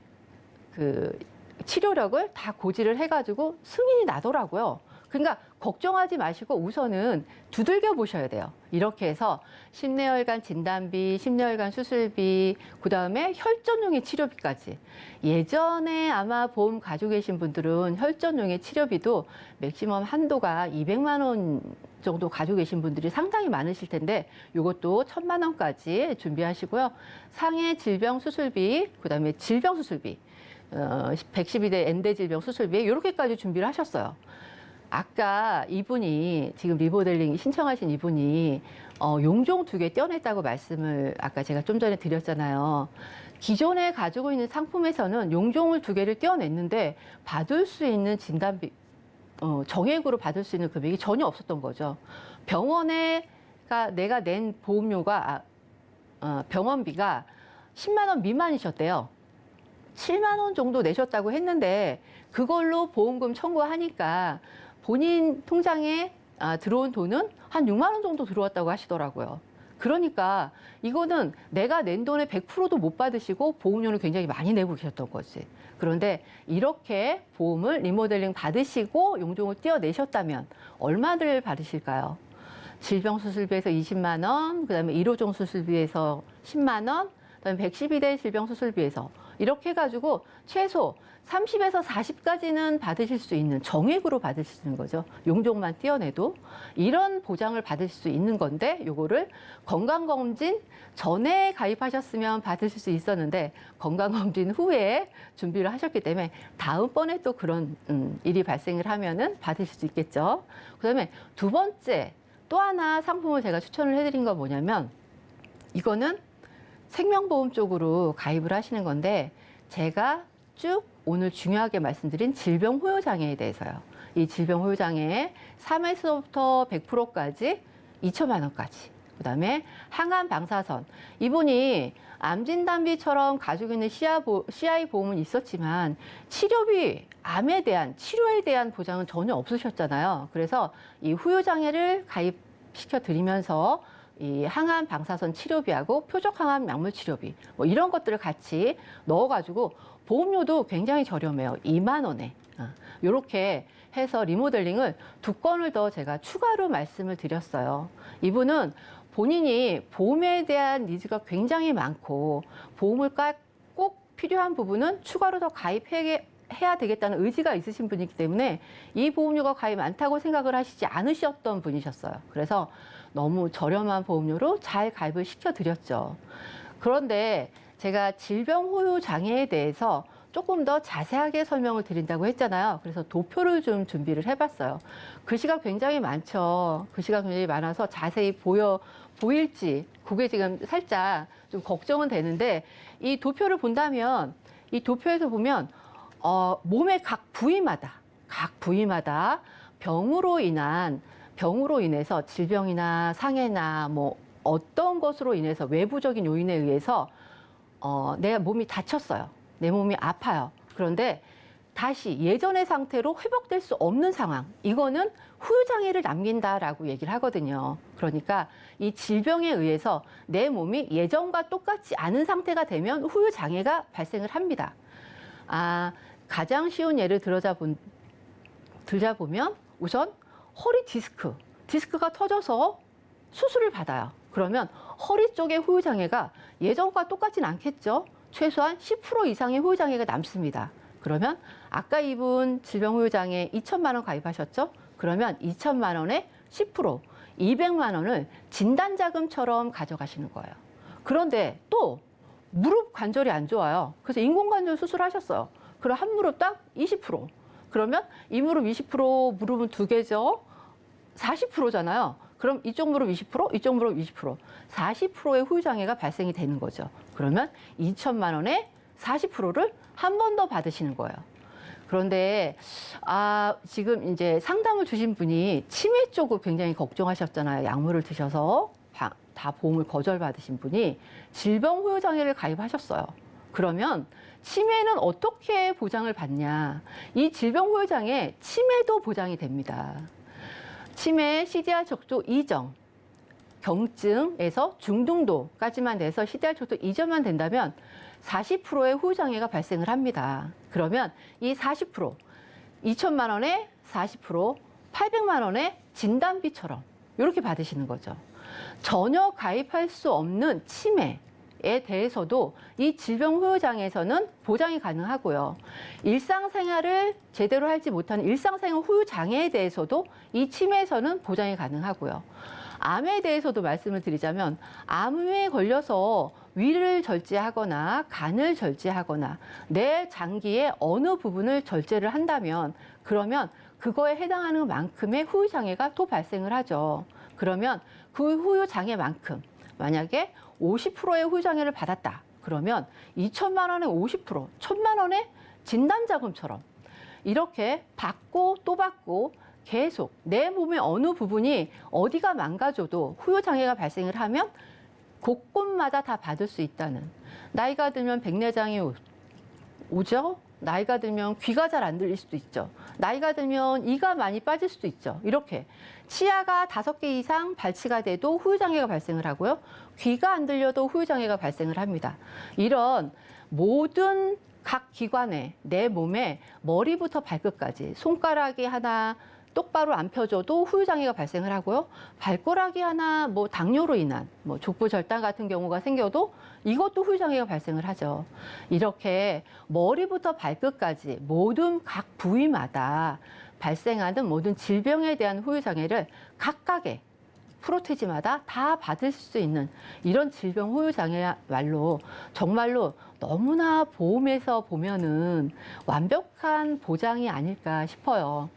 그 치료력을 다 고지를 해가지고 승인이 나더라고요. 그러니까 걱정하지 마시고 우선은 두들겨 보셔야 돼요. 이렇게 해서 심내혈관 진단비, 심내혈관 수술비, 그다음에 혈전용의 치료비까지. 예전에 아마 보험 가지고 계신 분들은 혈전용의 치료비도 맥시멈 한도가 200만 원 정도 가지고 계신 분들이 상당히 많으실 텐데 이것도 1,000만 원까지 준비하시고요. 상해 질병 수술비, 그다음에 질병 수술비, 112대 N대 질병 수술비 이렇게까지 준비를 하셨어요. 아까 이분이 지금 리모델링 신청하신 이분이 용종 2개 떼어냈다고 말씀을 아까 제가 좀 전에 드렸잖아요. 기존에 가지고 있는 상품에서는 용종을 2개를 떼어냈는데 받을 수 있는 진단비 정액으로 받을 수 있는 금액이 전혀 없었던 거죠. 병원에가 내가 낸 보험료가 병원비가 10만 원 미만이셨대요. 7만 원 정도 내셨다고 했는데 그걸로 보험금 청구하니까 본인 통장에 들어온 돈은 한 6만 원 정도 들어왔다고 하시더라고요. 그러니까 이거는 내가 낸 돈의 100%도 못 받으시고 보험료를 굉장히 많이 내고 계셨던 거지. 그런데 이렇게 보험을 리모델링 받으시고 용종을 떼어내셨다면 얼마를 받으실까요? 질병수술비에서 20만 원, 그다음에 1호종 수술비에서 10만 원, 그다음에 112대 질병수술비에서 이렇게 해가지고 최소 30에서 40까지는 받으실 수 있는 정액으로 받으실 수 있는 거죠. 용종만 떼어내도 이런 보장을 받으실 수 있는 건데 요거를 건강검진 전에 가입하셨으면 받으실 수 있었는데 건강검진 후에 준비를 하셨기 때문에 다음번에 또 그런 일이 발생을 하면은 받으실 수 있겠죠. 그다음에 두 번째 또 하나 상품을 제가 추천을 해드린 건 뭐냐면 이거는 생명보험 쪽으로 가입을 하시는 건데 제가 쭉 오늘 중요하게 말씀드린 질병호요장애에 대해서요. 이 질병호요장애 3에서부터 100%까지 2천만 원까지. 그다음에 항암 방사선. 이분이 암진단비처럼 가지고 있는 CI 보험은 있었지만 치료비, 암에 대한 치료에 대한 보장은 전혀 없으셨잖아요. 그래서 이 후유장애를 가입시켜 드리면서 이 항암 방사선 치료비하고 표적 항암 약물 치료비 뭐 이런 것들을 같이 넣어가지고 보험료도 굉장히 저렴해요. 2만 원에. 이렇게 해서 리모델링을 2건을 더 제가 추가로 말씀을 드렸어요. 이분은 본인이 보험에 대한 니즈가 굉장히 많고 보험을 꼭 필요한 부분은 추가로 더 가입해 해야 되겠다는 의지가 있으신 분이기 때문에 이 보험료가 과히 많다고 생각을 하시지 않으셨던 분이셨어요. 그래서 너무 저렴한 보험료로 잘 가입을 시켜드렸죠. 그런데 제가 질병 호유 장애에 대해서 조금 더 자세하게 설명을 드린다고 했잖아요. 그래서 도표를 좀 준비를 해봤어요. 글씨가 굉장히 많죠. 글씨가 굉장히 많아서 자세히 보일지 그게 지금 살짝 좀 걱정은 되는데 이 도표를 본다면 이 도표에서 보면 몸의 각 부위마다 병으로 인해서 질병이나 상해나 뭐 어떤 것으로 인해서 외부적인 요인에 의해서 내 몸이 다쳤어요. 내 몸이 아파요. 그런데 다시 예전의 상태로 회복될 수 없는 상황. 이거는 후유장애를 남긴다라고 얘기를 하거든요. 그러니까 이 질병에 의해서 내 몸이 예전과 똑같지 않은 상태가 되면 후유장애가 발생을 합니다. 가장 쉬운 예를 들자 보면 우선 허리 디스크가 터져서 수술을 받아요. 그러면 허리 쪽의 후유장애가 예전과 똑같진 않겠죠. 최소한 10% 이상의 후유장애가 남습니다. 그러면 아까 이분 질병 후유장애 2천만 원 가입하셨죠? 그러면 2천만 원에 10%, 200만 원을 진단자금처럼 가져가시는 거예요. 그런데 또 무릎 관절이 안 좋아요. 그래서 인공관절 수술하셨어요. 그럼 한 무릎 딱 20%. 그러면 이 무릎 20%, 무릎은 두 개죠. 40%잖아요. 그럼 이쪽 무릎 20%, 이쪽 무릎 20%, 40%의 후유장애가 발생이 되는 거죠. 그러면 2천만 원에 40%를 한 번 더 받으시는 거예요. 그런데 지금 이제 상담을 주신 분이 치매 쪽을 굉장히 걱정하셨잖아요. 약물을 드셔서 다 보험을 거절받으신 분이 질병 후유장애를 가입하셨어요. 그러면 치매는 어떻게 보장을 받냐? 이 질병 후유장애 치매도 보장이 됩니다. 치매 CDR 척도 이정, 경증에서 중등도까지만 돼서 CDR 척도 이전만 된다면 40%의 후유장애가 발생을 합니다. 그러면 이 40%, 2천만 원에 40%, 800만 원의 진단비처럼 이렇게 받으시는 거죠. 전혀 가입할 수 없는 치매에 대해서도 이 질병 후유장애에서는 보장이 가능하고요. 일상생활을 제대로 하지 못하는 일상생활 후유장애에 대해서도 이 치매에서는 보장이 가능하고요. 암에 대해서도 말씀을 드리자면 암에 걸려서 위를 절제하거나 간을 절제하거나 내 장기의 어느 부분을 절제를 한다면 그러면 그거에 해당하는 만큼의 후유장애가 또 발생을 하죠. 그러면 그 후유장애만큼 만약에 50%의 후유장애를 받았다. 그러면 2천만 원에 50%, 1천만 원의 진단자금처럼 이렇게 받고 또 받고 계속 내 몸의 어느 부분이 어디가 망가져도 후유장애가 발생을 하면 곳곳마다 다 받을 수 있다는. 나이가 들면 백내장이 오죠. 나이가 들면 귀가 잘 안 들릴 수도 있죠. 나이가 들면 이가 많이 빠질 수도 있죠. 이렇게 치아가 5개 이상 발치가 돼도 후유장애가 발생을 하고요. 귀가 안 들려도 후유장애가 발생을 합니다. 이런 모든 각 기관에 내 몸에 머리부터 발끝까지 손가락이 하나 똑바로 안 펴져도 후유장애가 발생을 하고요. 발가락이 하나 당뇨로 인한 족부절단 같은 경우가 생겨도 이것도 후유장애가 발생을 하죠. 이렇게 머리부터 발끝까지 모든 각 부위마다 발생하는 모든 질병에 대한 후유장애를 각각의 프로테지마다 다 받을 수 있는 이런 질병 후유장애야말로 정말로 너무나 보험에서 보면은 완벽한 보장이 아닐까 싶어요.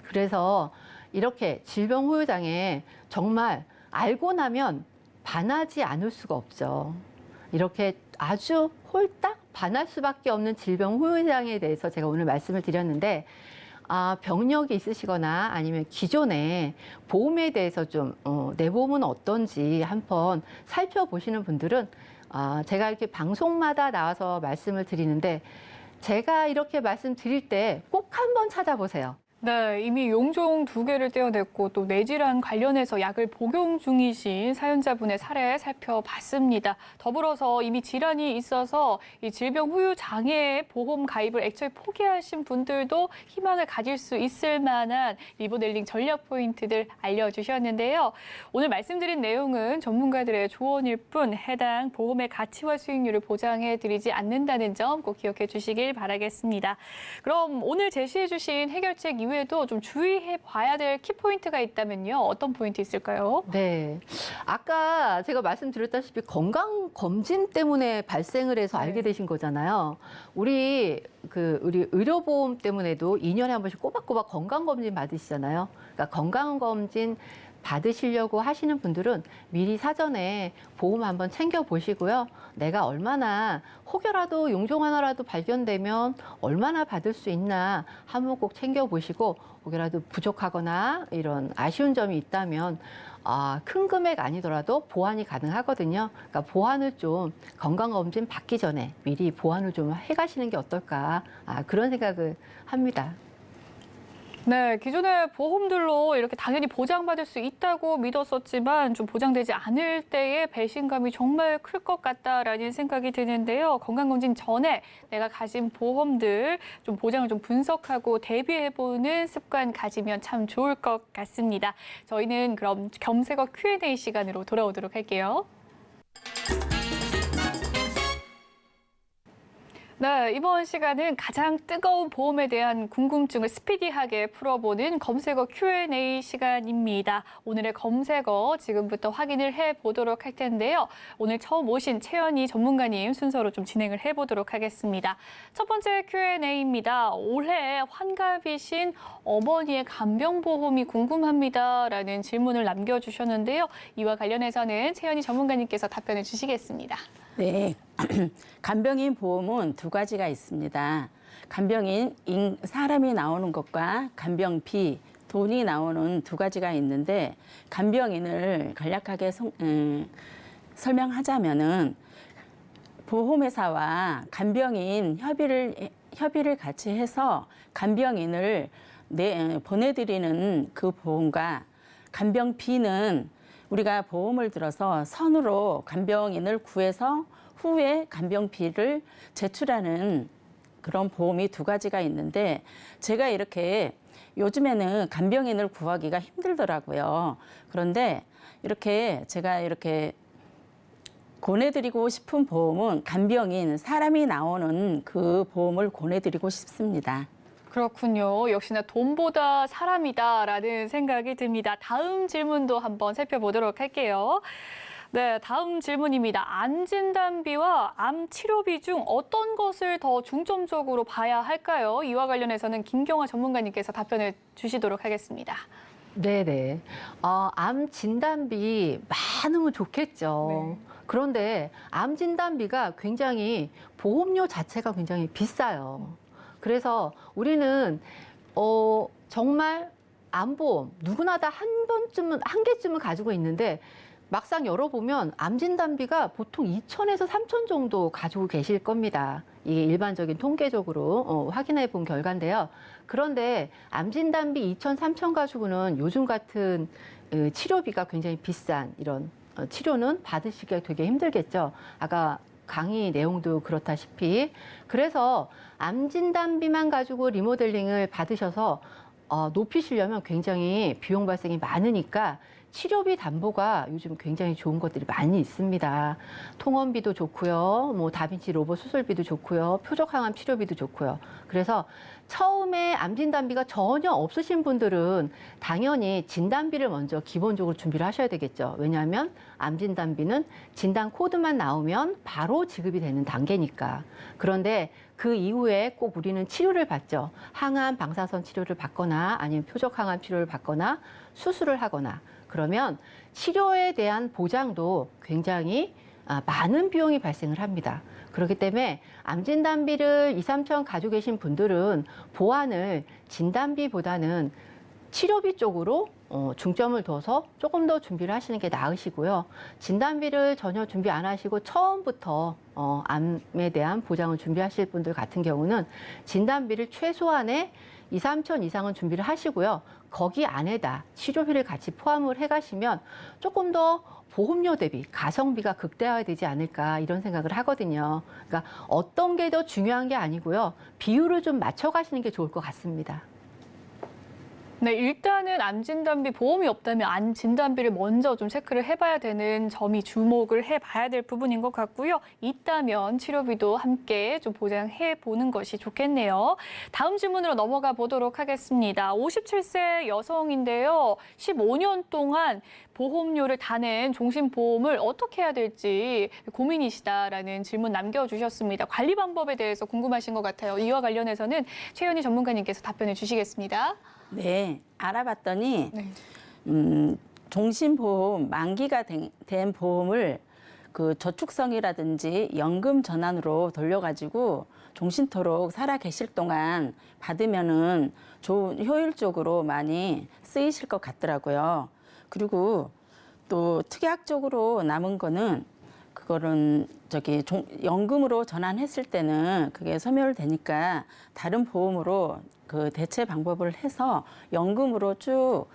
그래서 이렇게 질병 후유장애 정말 알고 나면 반하지 않을 수가 없죠. 이렇게 아주 홀딱 반할 수밖에 없는 질병 후유장애에 대해서 제가 오늘 말씀을 드렸는데 병력이 있으시거나 아니면 기존에 보험에 대해서 좀 내 보험은 어떤지 한번 살펴보시는 분들은 제가 이렇게 방송마다 나와서 말씀을 드리는데 제가 이렇게 말씀드릴 때 꼭 한번 찾아보세요. 네, 이미 용종 2개를 떼어냈고 또 뇌질환 관련해서 약을 복용 중이신 사연자분의 사례 살펴봤습니다. 더불어서 이미 질환이 있어서 이 질병 후유 장애 보험 가입을 애초에 포기하신 분들도 희망을 가질 수 있을 만한 리모델링 전략 포인트들 알려주셨는데요. 오늘 말씀드린 내용은 전문가들의 조언일 뿐 해당 보험의 가치와 수익률을 보장해드리지 않는다는 점 꼭 기억해 주시길 바라겠습니다. 그럼 오늘 제시해 주신 해결책 이외에도 좀 주의해 봐야 될 키포인트가 있다면요. 어떤 포인트 있을까요? 네. 아까 제가 말씀드렸다시피 건강검진 때문에 발생을 해서 알게 되신 거잖아요. 우리 의료보험 때문에도 2년에 한 번씩 꼬박꼬박 건강검진 받으시잖아요. 그러니까 건강검진 받으시려고 하시는 분들은 미리 사전에 보험 한번 챙겨보시고요. 내가 얼마나 혹여라도 용종 하나라도 발견되면 얼마나 받을 수 있나 한번 꼭 챙겨보시고 혹여라도 부족하거나 이런 아쉬운 점이 있다면 큰 금액 아니더라도 보완이 가능하거든요. 그러니까 보완을 좀 건강검진 받기 전에 미리 보완을 좀 해가시는 게 어떨까 그런 생각을 합니다. 네, 기존의 보험들로 이렇게 당연히 보장받을 수 있다고 믿었었지만 좀 보장되지 않을 때의 배신감이 정말 클 것 같다라는 생각이 드는데요. 건강검진 전에 내가 가진 보험들 좀 보장을 좀 분석하고 대비해보는 습관 가지면 참 좋을 것 같습니다. 저희는 그럼 겸색어 Q&A 시간으로 돌아오도록 할게요. 네, 이번 시간은 가장 뜨거운 보험에 대한 궁금증을 스피디하게 풀어보는 검색어 Q&A 시간입니다. 오늘의 검색어 지금부터 확인을 해보도록 할 텐데요. 오늘 처음 오신 최연희 전문가님 순서로 좀 진행을 해보도록 하겠습니다. 첫 번째 Q&A입니다. 올해 환갑이신 어머니의 간병보험이 궁금합니다라는 질문을 남겨주셨는데요. 이와 관련해서는 최연희 전문가님께서 답변을 주시겠습니다. 네, 간병인 보험은 2가지가 있습니다. 간병인 사람이 나오는 것과 간병비 돈이 나오는 2가지가 있는데 간병인을 간략하게 설명하자면은 보험회사와 간병인 협의를 같이 해서 간병인을 보내드리는 그 보험과 간병비는 우리가 보험을 들어서 선으로 간병인을 구해서 후에 간병비를 제출하는 그런 보험이 2가지가 있는데 제가 이렇게 요즘에는 간병인을 구하기가 힘들더라고요. 그런데 제가 이렇게 권해드리고 싶은 보험은 간병인, 사람이 나오는 그 보험을 권해드리고 싶습니다. 그렇군요. 역시나 돈보다 사람이다라는 생각이 듭니다. 다음 질문도 한번 살펴보도록 할게요. 네, 다음 질문입니다. 암 진단비와 암 치료비 중 어떤 것을 더 중점적으로 봐야 할까요? 이와 관련해서는 김경화 전문가님께서 답변을 주시도록 하겠습니다. 네네. 암 진단비 많으면 좋겠죠. 네. 그런데 암 진단비가 굉장히 보험료 자체가 굉장히 비싸요. 그래서 우리는 정말 암보험 누구나 다 한 개쯤은 가지고 있는데 막상 열어보면 암 진단비가 보통 2,000에서 3,000 정도 가지고 계실 겁니다. 이게 일반적인 통계적으로 확인해 본 결과인데요. 그런데 암 진단비 2,000, 3,000 가지고는 요즘 같은 치료비가 굉장히 비싼 이런 치료는 받으시기가 되게 힘들겠죠. 아까 강의 내용도 그렇다시피. 그래서 암 진단비만 가지고 리모델링을 받으셔서 높이시려면 굉장히 비용 발생이 많으니까 치료비 담보가 요즘 굉장히 좋은 것들이 많이 있습니다. 통원비도 좋고요. 뭐 다빈치 로봇 수술비도 좋고요. 표적항암 치료비도 좋고요. 그래서 처음에 암 진단비가 전혀 없으신 분들은 당연히 진단비를 먼저 기본적으로 준비를 하셔야 되겠죠. 왜냐하면 암 진단비는 진단 코드만 나오면 바로 지급이 되는 단계니까. 그런데 그 이후에 꼭 우리는 치료를 받죠. 항암 방사선 치료를 받거나 아니면 표적항암 치료를 받거나 수술을 하거나 그러면 치료에 대한 보장도 굉장히 많은 비용이 발생을 합니다. 그렇기 때문에 암 진단비를 2, 3천 가지고 계신 분들은 보완을 진단비보다는 치료비 쪽으로 중점을 둬서 조금 더 준비를 하시는 게 나으시고요. 진단비를 전혀 준비 안 하시고 처음부터 암에 대한 보장을 준비하실 분들 같은 경우는 진단비를 최소한의 2, 3천 이상은 준비를 하시고요. 거기 안에다 치료비를 같이 포함을 해가시면 조금 더 보험료 대비 가성비가 극대화되지 않을까 이런 생각을 하거든요. 그러니까 어떤 게 더 중요한 게 아니고요. 비율을 좀 맞춰가시는 게 좋을 것 같습니다. 네, 일단은 암 진단비 보험이 없다면 암 진단비를 먼저 좀 체크를 해봐야 되는 점이 주목을 해봐야 될 부분인 것 같고요. 있다면 치료비도 함께 좀 보장해 보는 것이 좋겠네요. 다음 질문으로 넘어가 보도록 하겠습니다. 57세 여성인데요. 15년 동안 보험료를 다 낸 종신보험을 어떻게 해야 될지 고민이시다라는 질문 남겨주셨습니다. 관리 방법에 대해서 궁금하신 것 같아요. 이와 관련해서는 최현희 전문가님께서 답변해 주시겠습니다. 네, 알아봤더니 네. 종신보험 만기가 된 보험을 그 저축성이라든지 연금 전환으로 돌려가지고 종신토록 살아 계실 동안 받으면은 좋은 효율적으로 많이 쓰이실 것 같더라고요. 그리고 또 특약적으로 남은 거는 그거는 연금으로 전환했을 때는 그게 소멸되니까 다른 보험으로 그 대체 방법을 해서 연금으로 쭉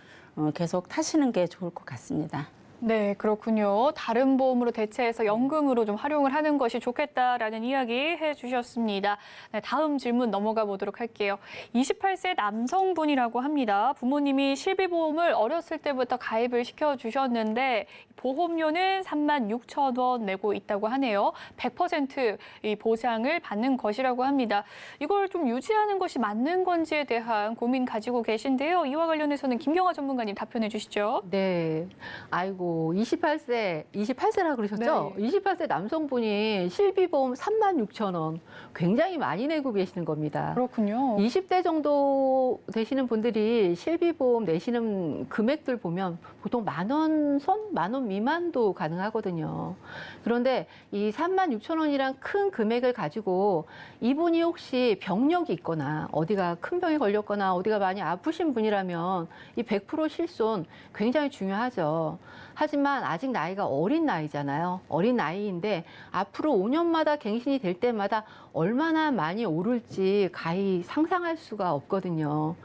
계속 타시는 게 좋을 것 같습니다. 네, 그렇군요. 다른 보험으로 대체해서 연금으로 좀 활용을 하는 것이 좋겠다라는 이야기 해주셨습니다. 네, 다음 질문 넘어가 보도록 할게요. 28세 남성분이라고 합니다. 부모님이 실비보험을 어렸을 때부터 가입을 시켜주셨는데 보험료는 36,000원 내고 있다고 하네요. 100% 이 보장을 받는 것이라고 합니다. 이걸 좀 유지하는 것이 맞는 건지에 대한 고민 가지고 계신데요. 이와 관련해서는 김경아 전문가님 답변해 주시죠. 네. 아이고, 28세라 그러셨죠? 네. 28세 남성분이 실비보험 36,000원 굉장히 많이 내고 계시는 겁니다. 그렇군요. 20대 정도 되시는 분들이 실비보험 내시는 금액들 보면 보통 10,000원 선, 10,000원 미만도 가능하거든요. 그런데 이 36,000원이란 큰 금액을 가지고 이분이 혹시 병력이 있거나 어디가 큰 병에 걸렸거나 어디가 많이 아프신 분이라면 이 100% 실손 굉장히 중요하죠. 하지만 아직 나이가 어린 나이잖아요. 어린 나이인데 앞으로 5년마다 갱신이 될 때마다 얼마나 많이 오를지 가히 상상할 수가 없거든요.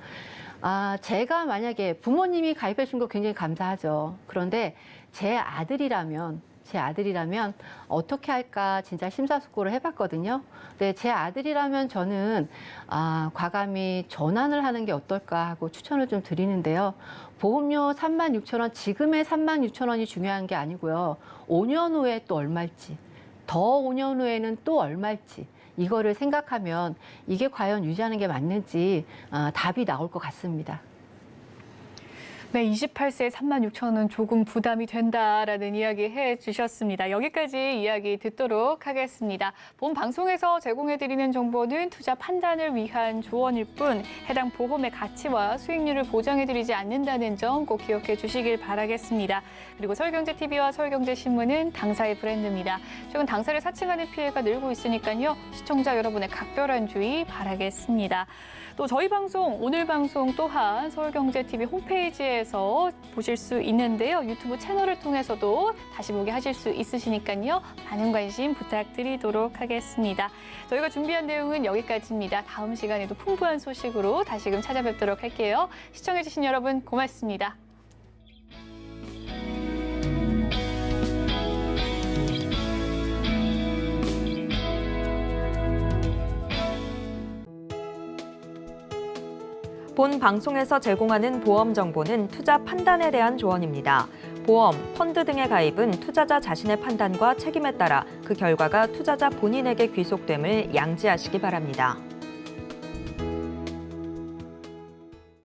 제가 만약에 부모님이 가입해 준 거 굉장히 감사하죠. 그런데 제 아들이라면 어떻게 할까 진짜 심사숙고를 해봤거든요. 근데 제 아들이라면 저는 과감히 전환을 하는 게 어떨까 하고 추천을 좀 드리는데요. 보험료 36,000원, 지금의 36,000원이 중요한 게 아니고요. 5년 후에 또 얼마일지, 더 5년 후에는 또 얼마일지 이거를 생각하면 이게 과연 유지하는 게 맞는지 답이 나올 것 같습니다. 네, 28세에 36,000원 조금 부담이 된다라는 이야기 해주셨습니다. 여기까지 이야기 듣도록 하겠습니다. 본 방송에서 제공해드리는 정보는 투자 판단을 위한 조언일 뿐 해당 보험의 가치와 수익률을 보장해드리지 않는다는 점 꼭 기억해 주시길 바라겠습니다. 그리고 서울경제TV와 서울경제신문은 당사의 브랜드입니다. 최근 당사를 사칭하는 피해가 늘고 있으니까요. 시청자 여러분의 각별한 주의 바라겠습니다. 또 저희 방송, 오늘 방송 또한 서울경제TV 홈페이지에서 보실 수 있는데요. 유튜브 채널을 통해서도 다시 보게 하실 수 있으시니까요. 많은 관심 부탁드리도록 하겠습니다. 저희가 준비한 내용은 여기까지입니다. 다음 시간에도 풍부한 소식으로 다시금 찾아뵙도록 할게요. 시청해주신 여러분 고맙습니다. 본 방송에서 제공하는 보험 정보는 투자 판단에 대한 조언입니다. 보험, 펀드 등의 가입은 투자자 자신의 판단과 책임에 따라 그 결과가 투자자 본인에게 귀속됨을 양지하시기 바랍니다.